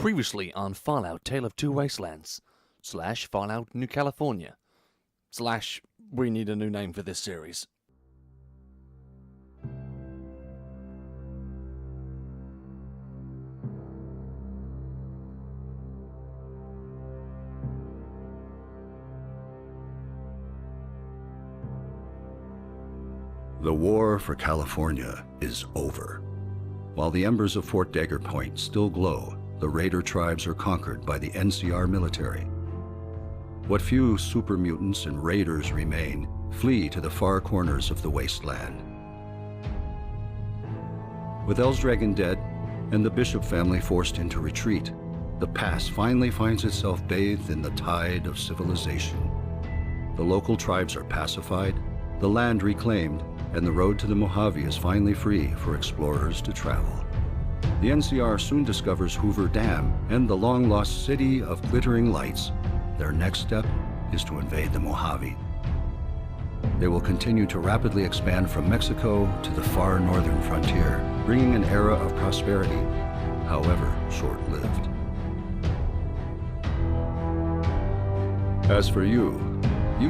Previously on Fallout Tale of Two Wastelands, / Fallout New California, / we need a new name for this series. The war for California is over. While the embers of Fort Dagger Point still glow, the raider tribes are conquered by the NCR military. What few super mutants and raiders remain flee to the far corners of the wasteland. With Elsdragon dead and the Bishop family forced into retreat, the pass finally finds itself bathed in the tide of civilization. The local tribes are pacified, the land reclaimed, and the road to the Mojave is finally free for explorers to travel. The NCR soon discovers Hoover Dam and the long-lost city of glittering lights. Their next step is to invade the Mojave. They will continue to rapidly expand from Mexico to the far northern frontier, bringing an era of prosperity, however short-lived. As for you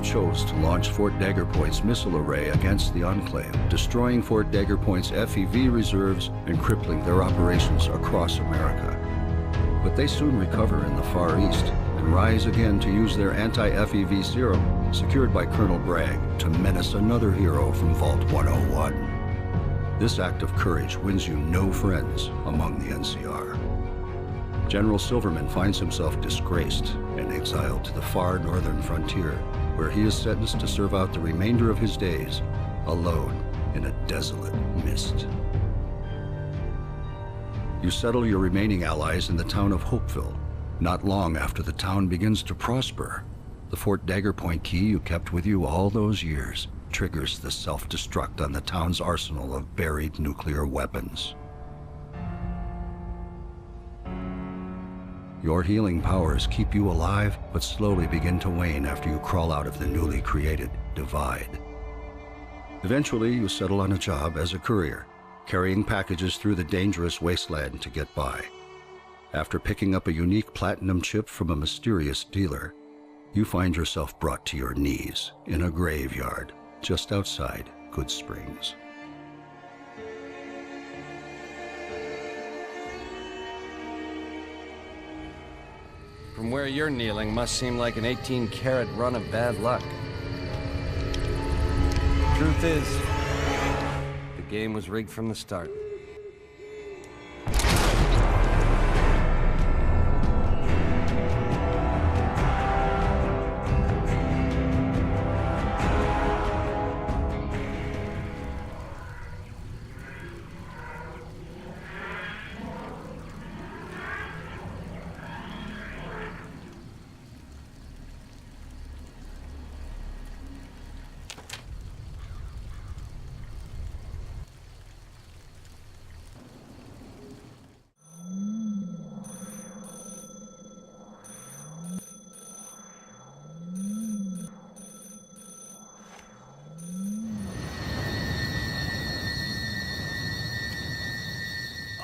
chose to launch Fort Dagger Point's missile array against the Enclave, destroying Fort Dagger Point's FEV reserves and crippling their operations across America. But they soon recover in the Far East and rise again to use their anti-FEV serum, secured by Colonel Bragg, to menace another hero from Vault 101. This act of courage wins you no friends among the NCR. General Silverman finds himself disgraced and exiled to the far northern frontier, where he is sentenced to serve out the remainder of his days alone in a desolate mist. You settle your remaining allies in the town of Hopeville. Not long after the town begins to prosper, the Fort Dagger Point key you kept with you all those years triggers the self-destruct on the town's arsenal of buried nuclear weapons. Your healing powers keep you alive, but slowly begin to wane after you crawl out of the newly created Divide. Eventually, you settle on a job as a courier, carrying packages through the dangerous wasteland to get by. After picking up a unique platinum chip from a mysterious dealer, you find yourself brought to your knees in a graveyard just outside Good Springs. From where you're kneeling must seem like an 18-carat run of bad luck. Truth is, the game was rigged from the start.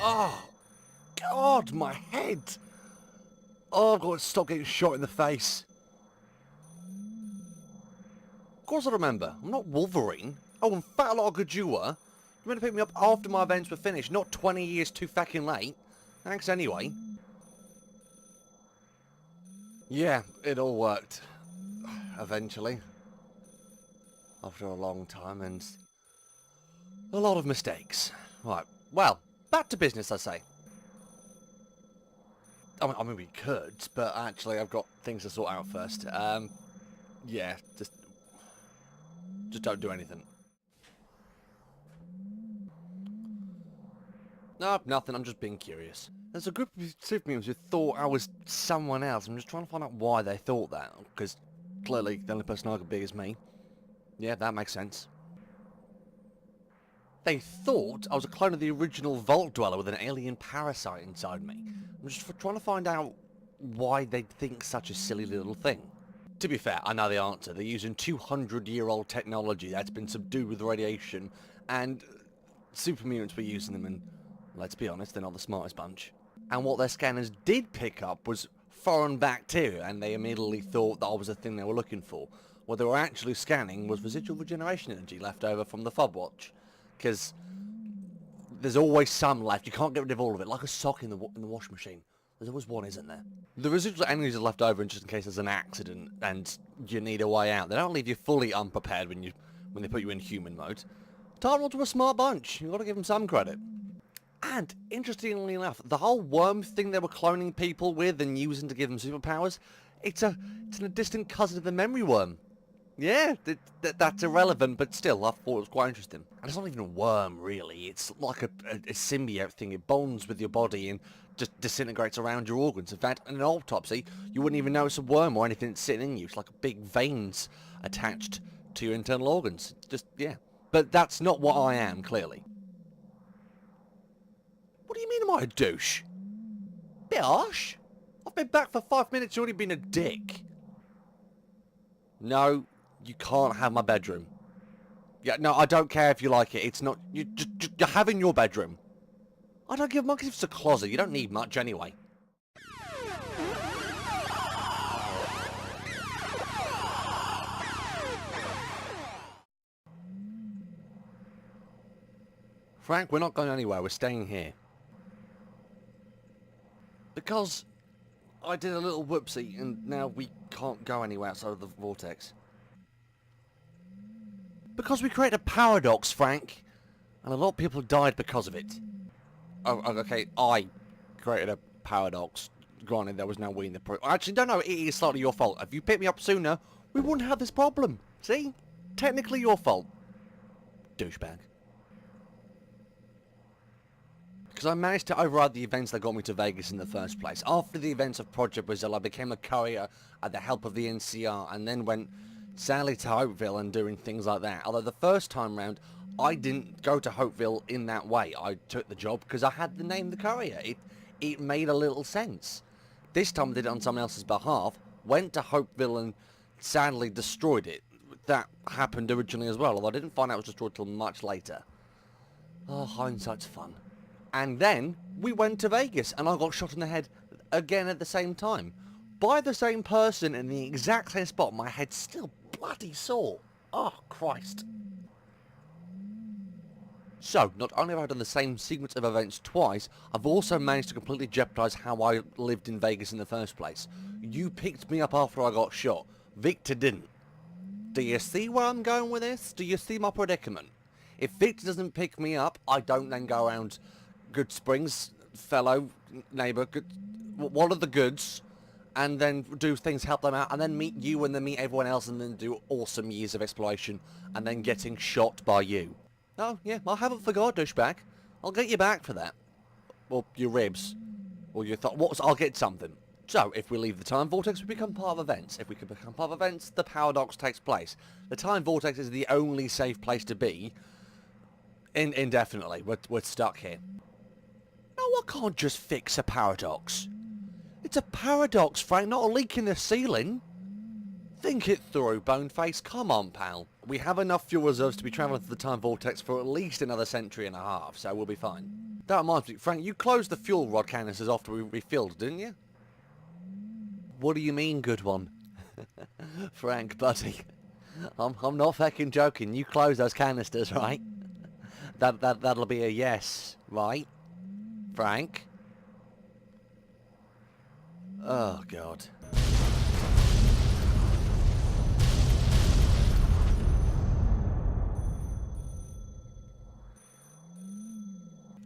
Oh, God, my head! Oh, I've got to stop getting shot in the face. Of course I remember, I'm not Wolverine. Oh, I'm Fat Lot Good You were. You meant to pick me up after my events were finished, not 20 years too fucking late. Thanks anyway. Yeah, it all worked. Eventually. After a long time and a lot of mistakes. Right, well, back to business, I say. I mean, we could, but actually I've got things to sort out first. Yeah, just don't do anything. No, nothing, I'm just being curious. There's a group of supermutants who thought I was someone else. I'm just trying to find out why they thought that, because clearly the only person I could be is me. Yeah, that makes sense. They thought I was a clone of the original Vault Dweller with an alien parasite inside me. I'm just trying to find out why they'd think such a silly little thing. To be fair, I know the answer. They're using 200-year-old technology that's been subdued with radiation, and super mutants were using them, and let's be honest, they're not the smartest bunch. And what their scanners did pick up was foreign bacteria, and they immediately thought that was the thing they were looking for. What they were actually scanning was residual regeneration energy left over from the fob watch, because there's always some left. You can't get rid of all of it, like a sock in the washing machine. There's always one, isn't there? The residual energy is left over just in case there's an accident and you need a way out. They don't leave you fully unprepared when they put you in human mode. TAR were a smart bunch. You've got to give them some credit. And, interestingly enough, the whole worm thing they were cloning people with and using to give them superpowers, it's a distant cousin of the memory worm. Yeah, that's irrelevant, but still, I thought it was quite interesting. And it's not even a worm, really. It's like a symbiote thing. It bonds with your body and just disintegrates around your organs. In fact, in an autopsy, you wouldn't even know it's a worm or anything that's sitting in you. It's like big veins attached to your internal organs. Just, yeah. But that's not what I am, clearly. What do you mean am I a douche? Bit harsh. I've been back for 5 minutes, you've already been a dick. No, you can't have my bedroom. Yeah, no, I don't care if you like it. It's not... You're having your bedroom. I don't give a monkey if it's a closet. You don't need much anyway. Frank, we're not going anywhere. We're staying here. Because I did a little whoopsie and now we can't go anywhere outside of the vortex. Because we created a paradox, Frank. And a lot of people died because of it. Oh, okay, I created a paradox. Granted, there was no we in the Actually, no, it is slightly your fault. If you picked me up sooner, we wouldn't have this problem. See? Technically your fault. Douchebag. Because I managed to override the events that got me to Vegas in the first place. After the events of Project Brazil, I became a courier at the help of the NCR, and then went sadly to Hopeville and doing things like that. Although the first time round, I didn't go to Hopeville in that way. I took the job because I had the name the Courier. It made a little sense. This time I did it on someone else's behalf, went to Hopeville and sadly destroyed it. That happened originally as well, although I didn't find out it was destroyed till much later. Oh, hindsight's fun. And then we went to Vegas and I got shot in the head again at the same time. By the same person in the exact same spot. My head's still bloody sore. Oh, Christ. So, not only have I done the same sequence of events twice, I've also managed to completely jeopardise how I lived in Vegas in the first place. You picked me up after I got shot. Victor didn't. Do you see where I'm going with this? Do you see my predicament? If Victor doesn't pick me up, I don't then go around Good Springs, fellow neighbour, what are the goods, and then do things, help them out, and then meet you and then meet everyone else and then do awesome years of exploration and then getting shot by you. Oh, yeah, I haven't forgot, douchebag. I'll get you back for that. Or your ribs. Or your I'll get something. So, if we leave the time vortex, we become part of events. If we can become part of events, the paradox takes place. The time vortex is the only safe place to be. Indefinitely. We're stuck here. No, I can't just fix a paradox. It's a paradox, Frank, not a leak in the ceiling. Think it through, Boneface. Come on, pal. We have enough fuel reserves to be travelling through the time vortex for at least another century and a half, so we'll be fine. That reminds me, Frank, you closed the fuel rod canisters after we refilled, didn't you? What do you mean, good one? Frank, buddy. I'm not fucking joking. You close those canisters, right? That'll be a yes, right? Frank? Oh, God.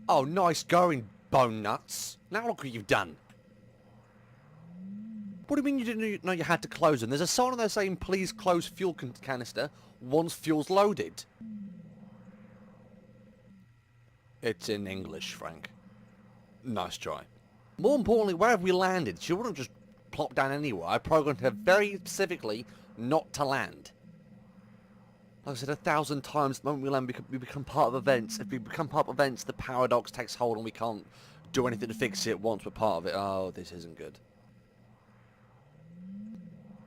Oh, nice going, bone nuts. Now look what you've done. What do you mean you didn't know you had to close them? There's a sign on there saying, please close fuel canister once fuel's loaded. It's in English, Frank. Nice try. More importantly, where have we landed? She wouldn't just plop down anywhere. I programmed her very specifically not to land. Like I said 1,000 times, the moment we land, we become part of events. If we become part of events, the paradox takes hold and we can't do anything to fix it once we're part of it. Oh, this isn't good.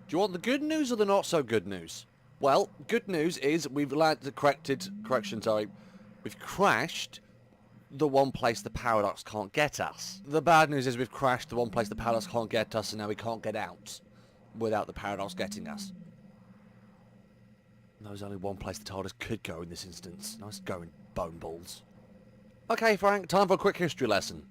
Do you want the good news or the not so good news? Well, good news is we've landed, we've crashed the one place the paradox can't get us. The bad news is we've crashed the one place the paradox can't get us, and now we can't get out without the paradox getting us. There's only one place the TARDIS could go in this instance. Nice going, bone balls. Okay, Frank, time for a quick history lesson.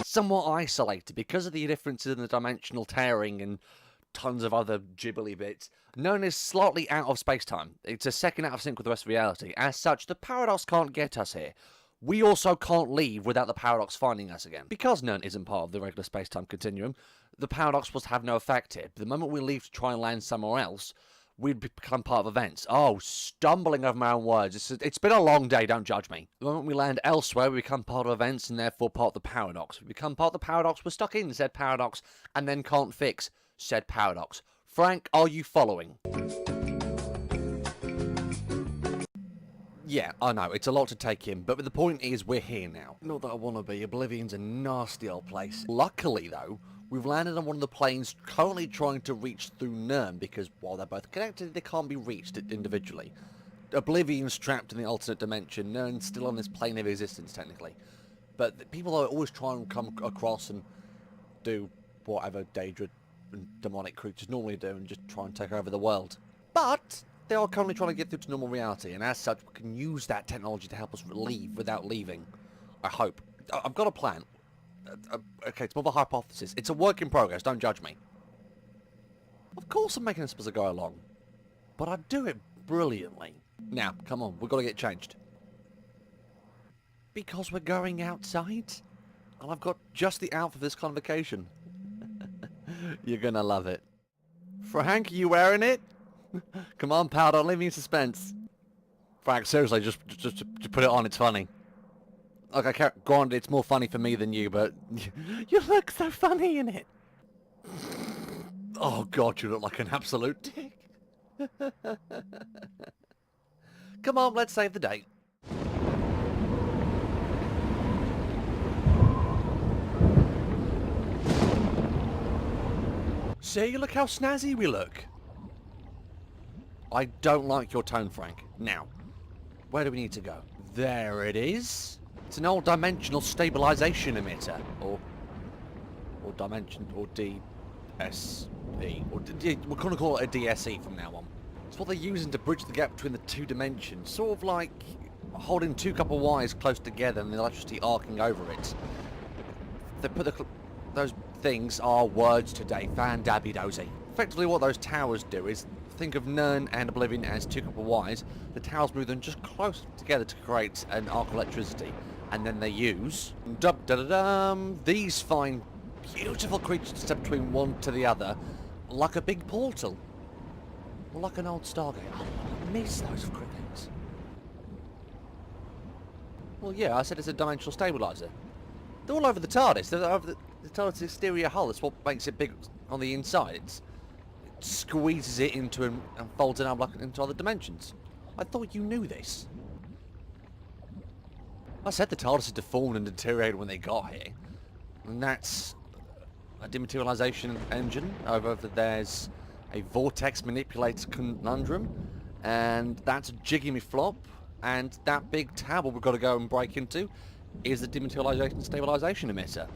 Somewhat isolated because of the differences in the dimensional tearing and tons of other gibbly bits, known as slightly out of space-time. It's a second out of sync with the rest of reality. As such, the paradox can't get us here. We also can't leave without the paradox finding us again. Because Nern isn't part of the regular space-time continuum, the paradox was to have no effect here. But the moment we leave to try and land somewhere else, we'd become part of events. Oh, stumbling over my own words. It's been a long day, don't judge me. The moment we land elsewhere, we become part of events and therefore part of the paradox. We become part of the paradox, we're stuck in said paradox, and then can't fix said paradox. Frank, are you following? Yeah, I know, it's a lot to take in, but the point is we're here now. Not that I want to be, Oblivion's a nasty old place. Luckily, though, we've landed on one of the planes currently trying to reach through Nern, because while they're both connected, they can't be reached individually. Oblivion's trapped in the alternate dimension, Nern's still on this plane of existence, technically. But people are always trying to come across and do whatever Daedra and demonic creatures normally do and just try and take over the world. But they are currently trying to get through to normal reality, and as such, we can use that technology to help us leave without leaving. I hope. I've got a plan. Okay, it's more of a hypothesis. It's a work in progress, don't judge me. Of course I'm making this as I go along. But I do it brilliantly. Now, come on, we've got to get changed. Because we're going outside? And I've got just the outfit for this convocation. You're gonna love it. Frank, are you wearing it? Come on, pal, don't leave me in suspense. Frank, seriously, just put it on, it's funny. Okay, granted, it's more funny for me than you, but you look so funny in it. Oh god, you look like an absolute dick. Come on, let's save the date. See, look how snazzy we look. I don't like your tone, Frank. Now, where do we need to go? There it is. It's an old dimensional stabilization emitter, or dimension, or DSE, or we're going to call it a DSE from now on. It's what they're using to bridge the gap between the two dimensions, sort of like holding two copper wires close together and the electricity arcing over it. They put those things are words today, fan-dabby-dozy. Effectively what those towers do is, think of Nern and Oblivion as two copper wires. The towers move them just close together to create an arc of electricity. And then they use these fine, beautiful creatures to step between one to the other, like a big portal. Or like an old Stargate. Oh, I miss those things. Well, yeah, I said it's a dimensional stabilizer. They're all over the TARDIS. They're over the TARDIS exterior hull. That's what makes it big on the inside. It squeezes it into and folds it up into other dimensions. I thought you knew this. I said the TARDIS had deformed and deteriorated when they got here. And that's a dematerialization engine. Over there's a vortex manipulator conundrum. And that's a jiggy me flop. And that big tower we've got to go and break into is the dematerialization stabilization emitter.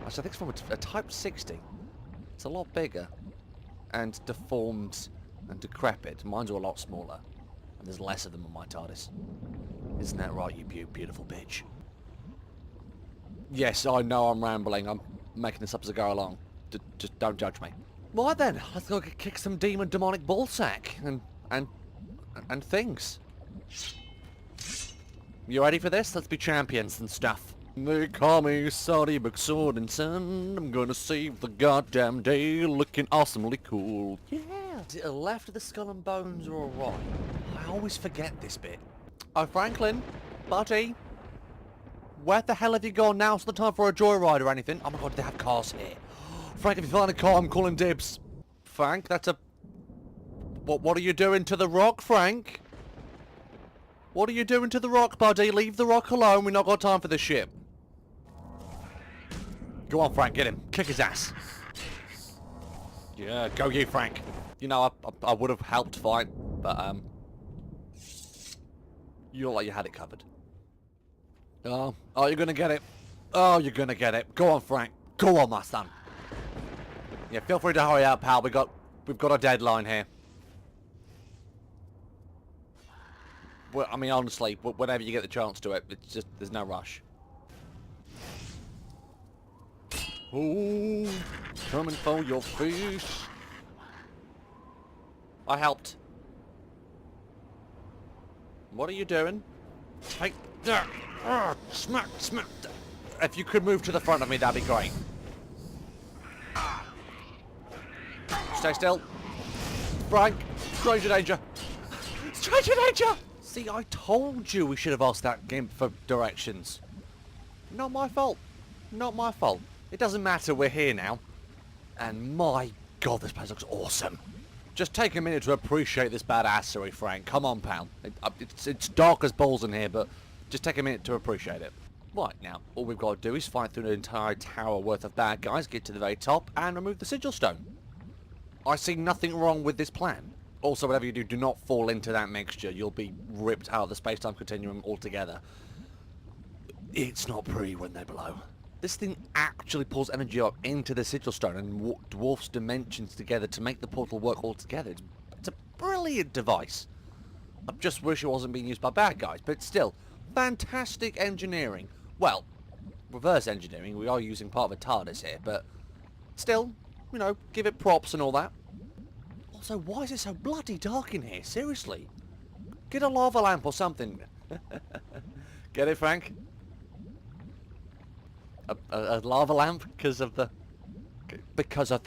Actually, I think it's from a Type 60. It's a lot bigger. And deformed and decrepit. Mine's are a lot smaller. And there's less of them on my TARDIS. Isn't that right, you beautiful bitch? Yes, I know I'm rambling. I'm making this up as I go along. Just don't judge me. Right then, let's go kick some demonic ballsack and things. You ready for this? Let's be champions and stuff. They call me Saudi McSword and Son. I'm gonna save the goddamn day looking awesomely cool. Yeah. To the left of the skull and bones or right? I always forget this bit. Oh, Franklin, buddy, where the hell have you gone now? It's not time for a joyride or anything. Oh my god, they have cars here. Frank, if you find a car, I'm calling dibs. Frank, that's a... What are you doing to the rock, Frank? What are you doing to the rock, buddy? Leave the rock alone. We've not got time for this shit. Go on, Frank, get him. Kick his ass. Yeah, go you, Frank. You know, I would have helped fight, but, you look like you had it covered. Oh, you're gonna get it. Oh, you're gonna get it. Go on, Frank. Go on, my son. Yeah, feel free to hurry up, pal. We've got a deadline here. Well, I mean, honestly, whenever you get the chance to it, it's just, there's no rush. Ooh, coming for your face. I helped. What are you doing? Take that. Smack, smack. If you could move to the front of me, that'd be great. Stay still. Frank, stranger danger. Stranger danger! See, I told you we should have asked that game for directions. Not my fault. Not my fault. It doesn't matter, we're here now. And my god, this place looks awesome. Just take a minute to appreciate this badassery, Frank. Come on, pal. It's dark as balls in here, but just take a minute to appreciate it. Right, now, all we've got to do is fight through an entire tower worth of bad guys, get to the very top, and remove the Sigil Stone. I see nothing wrong with this plan. Also, whatever you do, do not fall into that mixture. You'll be ripped out of the space-time continuum altogether. It's not pretty when they blow. This thing actually pulls energy up into the Sigil Stone and dwarfs dimensions together to make the portal work all together. It's a brilliant device. I just wish it wasn't being used by bad guys, but still, fantastic engineering. Well, reverse engineering. We are using part of a TARDIS here, but still, you know, give it props and all that. Also, why is it so bloody dark in here? Seriously. Get a lava lamp or something. Get it, Frank? A lava lamp because of the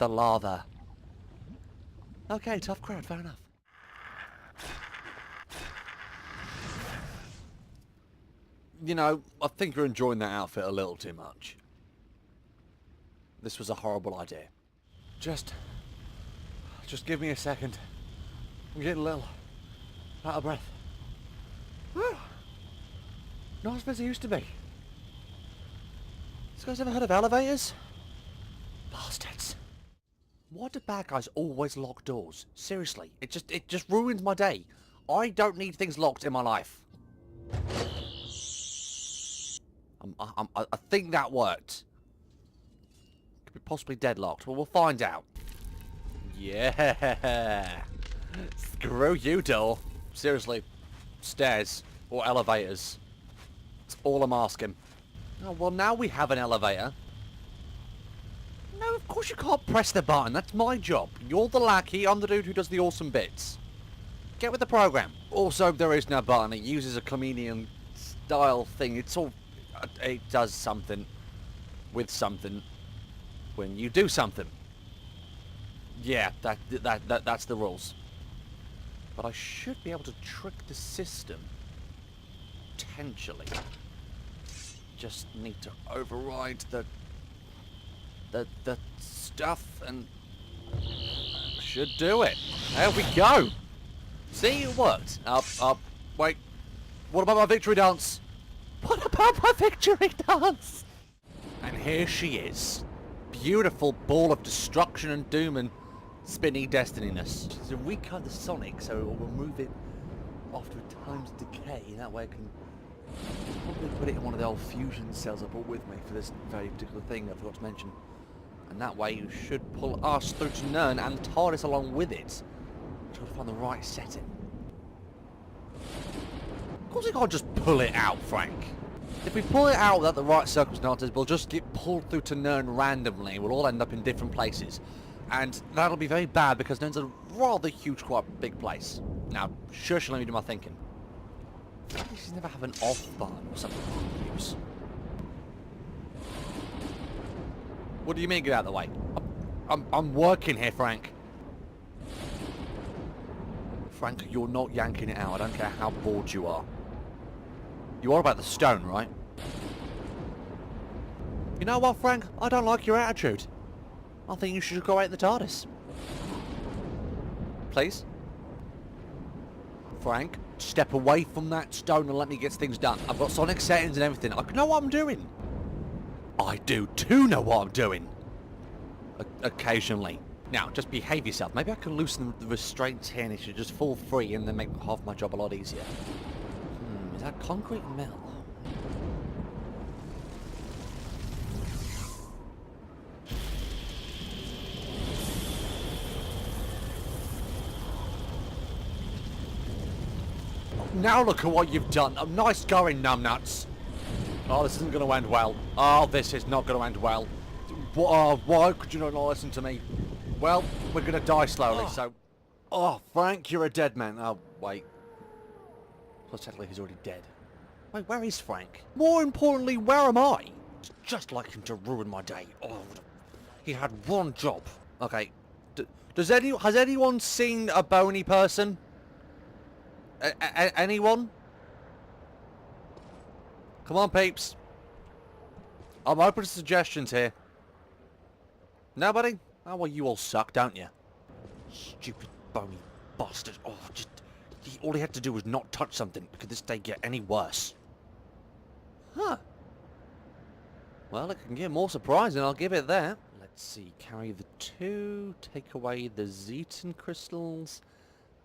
lava. Okay, tough crowd, fair enough. You know, I think you're enjoying that outfit a little too much. This was a horrible idea. Just give me a second. I'm getting a little out of breath. Whew. Not as bad as it used to be. This guy's ever heard of elevators? Bastards. Why do bad guys always lock doors? Seriously, it just ruins my day. I don't need things locked in my life. I think that worked. Could be possibly deadlocked, but we'll find out. Yeah. Screw you, door. Seriously. Stairs. Or elevators. It's all I'm asking. Oh, well, now we have an elevator. No, of course you can't press the button. That's my job. You're the lackey. I'm the dude who does the awesome bits. Get with the program. Also, there is no button. It uses a chameleon style thing. It's all... It does something with something when you do something. Yeah, that's the rules. But I should be able to trick the system. Potentially. Just need to override the stuff and should do it. There we go. See, it worked. Up. Wait. What about my victory dance? What about my victory dance? And here she is. Beautiful ball of destruction and doom and spinny destinyness. So recut the Sonic so it will remove it after a time's decay. That way I can probably put it in one of the old fusion cells I brought with me for this very particular thing I forgot to mention. And that way you should pull us through to Nern and TARDIS along with it. Try to find the right setting. Of course we can't just pull it out, Frank. If we pull it out without the right circumstances, we'll just get pulled through to Nern randomly. We'll all end up in different places. And that'll be very bad because Nern's a rather huge, quite big place. Now, shush, let me do my thinking. At least never have an off button or something I can use. What do you mean get out of the way? I'm working here, Frank. Frank, you're not yanking it out. I don't care how bored you are. You are about the stone, right? You know what, Frank? I don't like your attitude. I think you should go out the TARDIS. Please? Frank, step away from that stone and let me get things done. I've got Sonic settings and everything. I know what I'm doing. I do know what I'm doing. Occasionally. Now, just behave yourself. Maybe I can loosen the restraints here and it should just fall free and then make half my job a lot easier. Is that concrete and metal? Now look at what you've done. Nice going, numbnuts. Oh, this isn't going to end well. Oh, this is not going to end well. Why could you not listen to me? Well, we're going to die slowly, so... Oh, Frank, you're a dead man. Oh, wait. Well, technically, he's already dead. Wait, where is Frank? More importantly, where am I? It's just like him to ruin my day. Oh, he had one job. Okay. Has anyone seen a bony person? Anyone? Come on, peeps. I'm open to suggestions here. Nobody? Oh, well, you all suck, don't you? Stupid, bony bastard. Oh, just... all he had to do was not touch something. Could this day get any worse? Huh. Well, it can get more surprising, I'll give it that. Let's see. Carry the 2. Take away the Zeton crystals.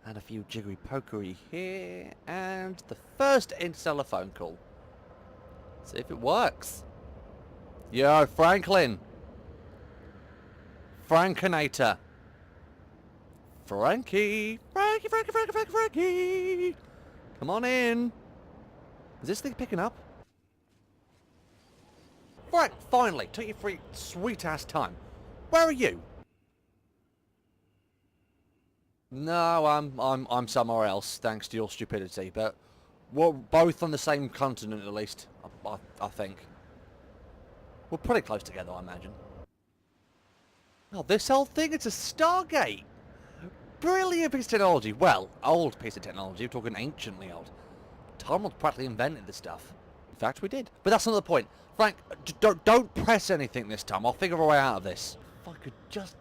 And a few jiggery pokery here. And the first interstellar phone call. See if it works. Yo, Franklin. Frankinator. Frankie. Frankie. Come on in. Is this thing picking up? Frank, finally. Took you free sweet ass time. Where are you? No, I'm somewhere else, thanks to your stupidity, but we're both on the same continent, at least, I think. We're pretty close together, I imagine. Oh, this whole thing, it's a Stargate! Brilliant piece of technology. Well, old piece of technology, we're talking anciently old. Tom practically invented this stuff. In fact, we did. But that's not the point. Frank, don't press anything this time, I'll figure a way out of this. If I could just...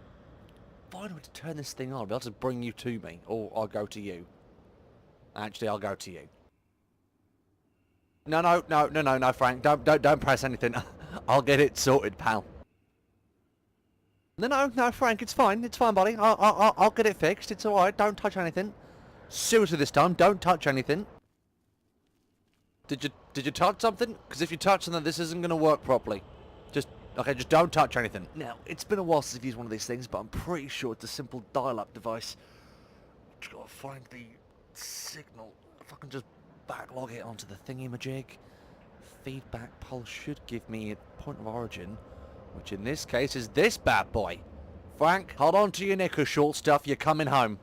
find a way to turn this thing on. I'll be able to bring you to me, or I'll go to you. Actually, I'll go to you. No, Frank. Don't press anything. I'll get it sorted, pal. No, Frank. It's fine, buddy. I'll get it fixed. It's all right. Don't touch anything. Seriously, this time, don't touch anything. Did you touch something? Because if you touch something, this isn't going to work properly. Okay, just don't touch anything. Now, it's been a while since I've used one of these things, but I'm pretty sure it's a simple dial-up device. Just gotta find the signal. If I can just backlog it onto the thingy-majig. Feedback pulse should give me a point of origin, which in this case is this bad boy. Frank, hold on to your knickers, short stuff. You're coming home.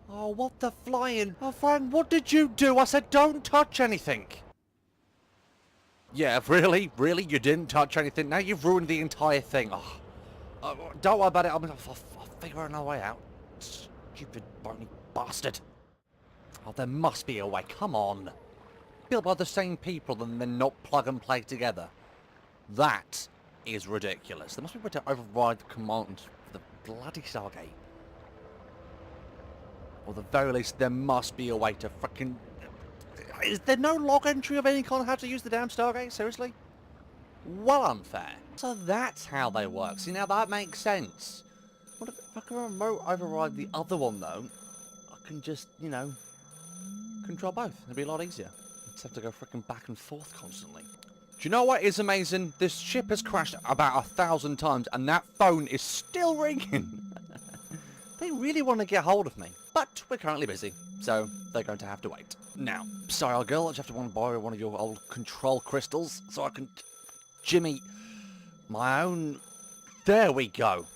Oh, what the flying? Oh, Frank, what did you do? I said don't touch anything. Yeah, really? Really? You didn't touch anything? Now you've ruined the entire thing. Oh, don't worry about it. I'll figure another way out. Stupid, bony bastard. Oh, there must be a way. Come on. Built by the same people and then not plug and play together. That is ridiculous. There must be a way to override the command for the bloody Stargate. Or at the very least, there must be a way to frickin'... Is there no log entry of any kind on how to use the damn Stargate? Seriously? Well unfair. So that's how they work. See, now that makes sense. What if I can remote override the other one, though? I can just, you know, control both. It'd be a lot easier. Just have to go frickin' back and forth constantly. Do you know what is amazing? This ship has crashed about 1,000 times, and that phone is still ringing. They really want to get hold of me. But we're currently busy, so they're going to have to wait. Now, sorry, old girl, I just have to want to borrow one of your old control crystals so I can jimmy my own... There we go.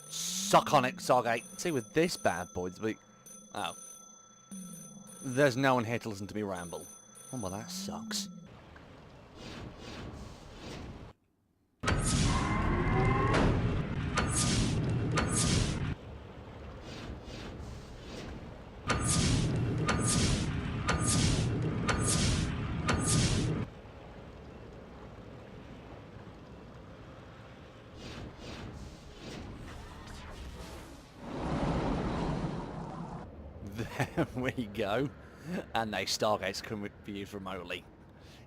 Suck on it, Stargate. See, with this bad boy, oh. There's no one here to listen to me ramble. Oh, well, that sucks. There we go. And they Stargates can be used remotely.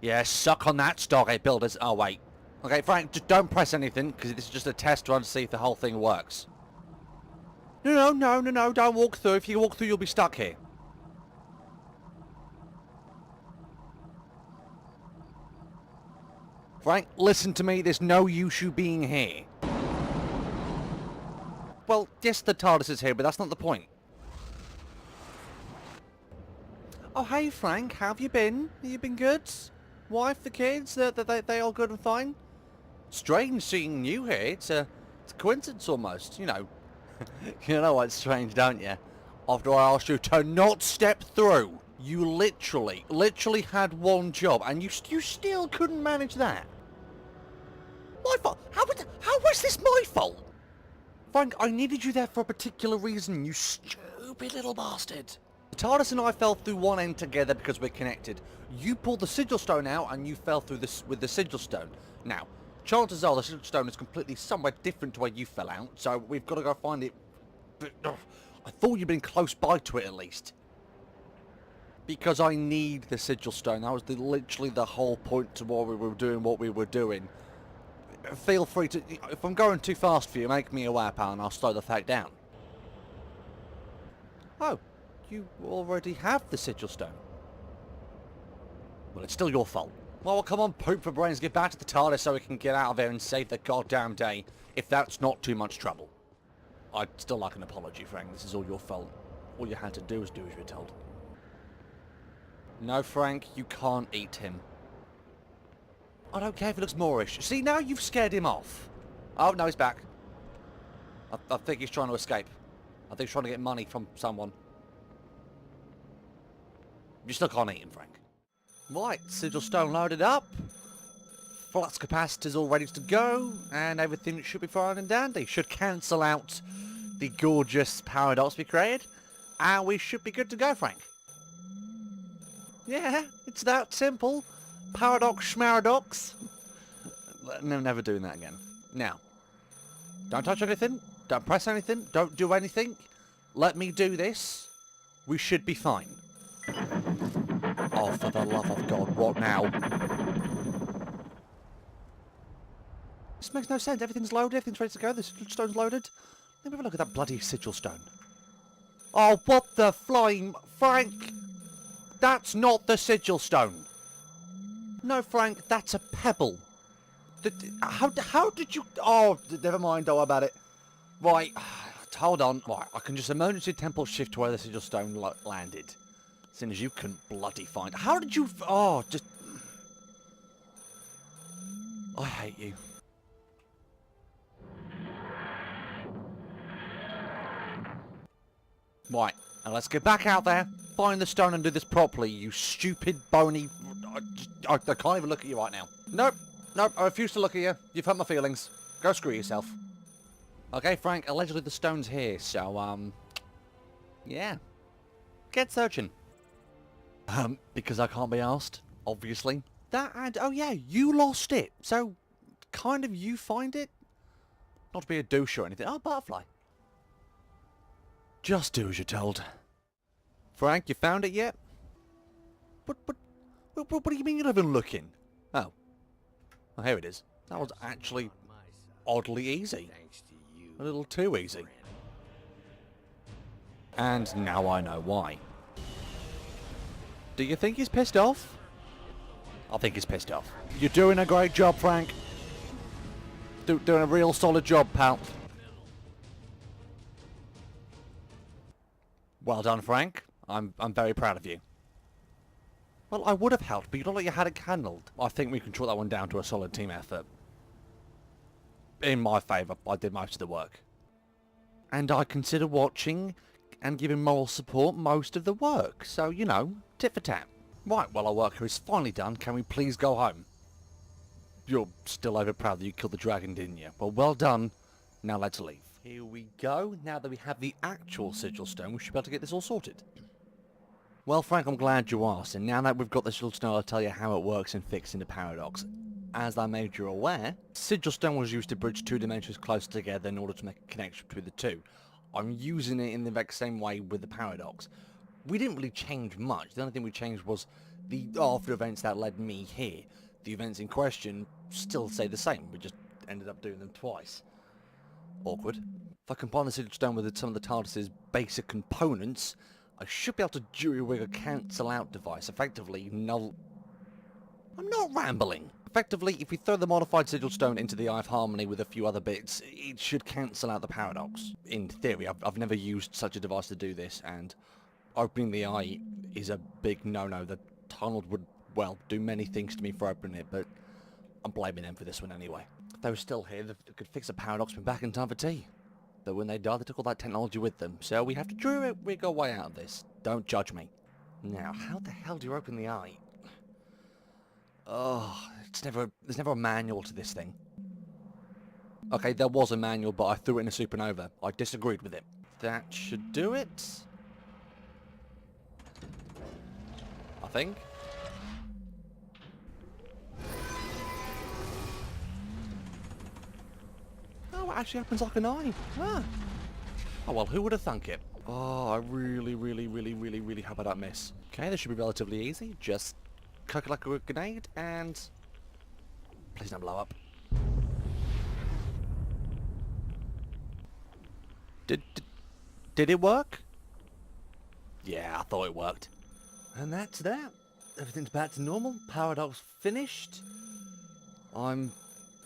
Yeah, suck on that, Stargate builders. Oh, wait. Okay, Frank, just don't press anything, because this is just a test run to see if the whole thing works. No, don't walk through. If you walk through, you'll be stuck here. Frank, listen to me. There's no use you being here. Well, yes, the TARDIS is here, but that's not the point. Oh, hey, Frank. How have you been? Have you been good? Wife, the kids? They all good and fine? Strange seeing you here. It's a coincidence almost, you know. You know what's strange, don't you? After I asked you to not step through, you literally had one job, and you still couldn't manage that. My fault? How was this my fault? Frank, I needed you there for a particular reason, you stupid little bastard. The TARDIS and I fell through one end together because we're connected. You pulled the Sigil Stone out, and you fell through this with the Sigil Stone. Now, chances are the Sigil Stone is completely somewhere different to where you fell out, so we've got to go find it. But, I thought you'd been close by to it at least. Because I need the Sigil Stone. That was literally the whole point to what we were doing. Feel free to... If I'm going too fast for you, make me aware, pal, and I'll slow the fact down. Oh, you already have the Sigil Stone. Well, it's still your fault. Well, come on, poop for brains, get back to the TARDIS so we can get out of here and save the goddamn day, if that's not too much trouble. I'd still like an apology, Frank. This is all your fault. All you had to do was do as you were told. No, Frank, you can't eat him. I don't care if he looks Moorish. See, now you've scared him off. Oh, no, he's back. I think he's trying to escape. I think he's trying to get money from someone. You still can't eat him, Frank. Right, Sigil Stone loaded up. Flux capacitors all ready to go. And everything should be fine and dandy. Should cancel out the gorgeous paradox we created. And we should be good to go, Frank. Yeah, it's that simple. Paradox schmaradox. No, never doing that again. Now, don't touch anything. Don't press anything. Don't do anything. Let me do this. We should be fine. Oh, for the love of God, what now? This makes no sense. Everything's loaded. Everything's ready to go. The Sigil Stone's loaded. Let me have a look at that bloody Sigil Stone. Oh, what the flying... Frank! That's not the Sigil Stone. No, Frank, that's a pebble. How did you... Oh, never mind, don't worry about it. Right, hold on. Right, I can just emergency temple shift to where the Sigil Stone landed. As soon as you couldn't bloody find... How did you... Oh, just... I hate you. Right, now let's get back out there, find the stone and do this properly, you stupid, bony... I can't even look at you right now. Nope, I refuse to look at you. You've hurt my feelings. Go screw yourself. Okay, Frank, allegedly the stone's here, so, yeah. Get searching. Because I can't be asked, obviously. That and... Oh yeah, you lost it, so kind of you find it? Not to be a douche or anything. Oh, butterfly. Just do as you're told. Frank, you found it yet? What do you mean you're not even looking? Oh. Oh, here it is. That was actually oddly easy. A little too easy. And now I know why. Do you think he's pissed off? I think he's pissed off. You're doing a great job, Frank. Doing a real solid job, pal. Well done, Frank. I'm very proud of you. Well, I would have helped, but you look like you had it handled. I think we can chalk that one down to a solid team effort. In my favour, I did most of the work. And I consider watching and giving moral support most of the work. So, you know, tit for tat. Right, well, our work here is finally done. Can we please go home? You're still over proud that you killed the dragon, didn't you? Well done. Now let's leave. Here we go. Now that we have the actual Sigil Stone, we should be able to get this all sorted. Well, Frank, I'm glad you asked, and now that we've got the Sigil Stone, I'll tell you how it works in fixing the paradox. As I made you aware, Sigil Stone was used to bridge two dimensions close together in order to make a connection between the two. I'm using it in the exact same way with the paradox. we didn't really change much. The only thing we changed was the after events that led me here. The events in question still stay the same. We just ended up doing them twice. Awkward. If I combine the Sigil Stone with some of the TARDIS's basic components, I should be able to jury-rig a cancel-out device, effectively null... I'm not rambling. Effectively, if we throw the modified Sigil Stone into the Eye of Harmony with a few other bits, it should cancel out the paradox. In theory, I've never used such a device to do this, and opening the eye is a big no-no. The tunnel would, well, do many things to me for opening it, but I'm blaming them for this one anyway. If they were still here, they could fix the paradox and be back in time for tea. But when they died, they took all that technology with them, so we have to jury-rig our way out of this. Don't judge me. Now, how the hell do you open the eye? Oh, there's never a manual to this thing. Okay, there was a manual, but I threw it in a supernova. I disagreed with it. That should do it. I think. Oh, it actually opens like an eye. Ah. Oh, well, who would have thunk it? Oh, I really hope I don't miss. Okay, this should be relatively easy. Just cook it like a grenade and... Please don't blow up. Did it work? Yeah, I thought it worked. And that's that. Everything's back to normal. Paradox finished. I'm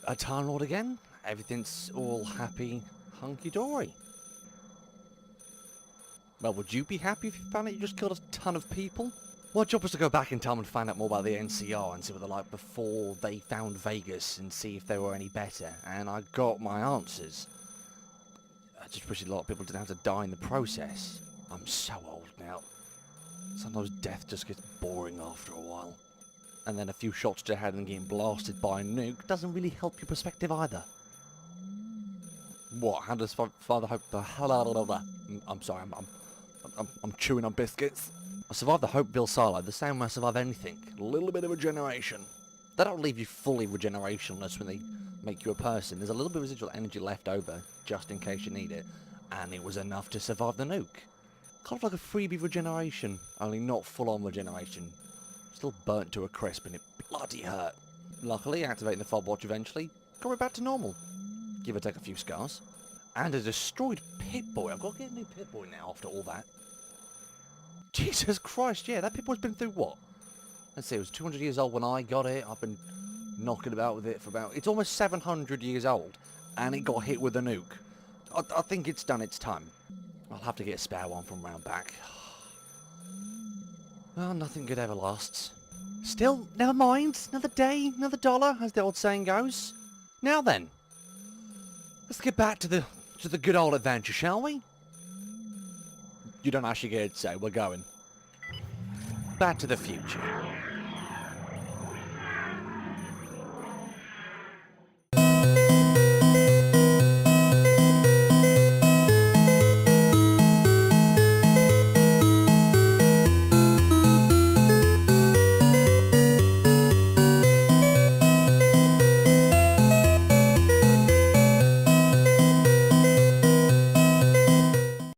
a Time Lord again. Everything's all happy, hunky-dory. Well, would you be happy if you found out you just killed a ton of people? My job was to go back in time and find out more about the NCR and see what they're like before they found Vegas and see if they were any better. And I got my answers. I just wish a lot of people didn't have to die in the process. I'm so old now. Sometimes death just gets boring after a while. And then a few shots to the head and getting blasted by a nuke doesn't really help your perspective either. What? How does Father Hope... I'm sorry, I'm chewing on biscuits. I survived the Hopeville silo the same way I survive anything. A little bit of regeneration. They don't leave you fully regenerationless when they make you a person. There's a little bit of residual energy left over, just in case you need it. And it was enough to survive the nuke. Kind of like a freebie regeneration, only not full-on regeneration. Still burnt to a crisp and it bloody hurt. Luckily, activating the fob watch eventually got me back to normal. Give or take a few scars. And a destroyed Pip-Boy. I've got to get a new Pip-Boy now after all that. Jesus Christ, yeah, that Pip-Boy's been through what? Let's see, it was 200 years old when I got it. I've been knocking about with it for about... It's almost 700 years old. And it got hit with a nuke. I think it's done its time. I'll have to get a spare one from round back. Well, nothing good ever lasts. Still, never mind. Another day, another dollar, as the old saying goes. Now then. Let's get back to the good old adventure, shall we? You don't actually get to say, we're going. Back to the future.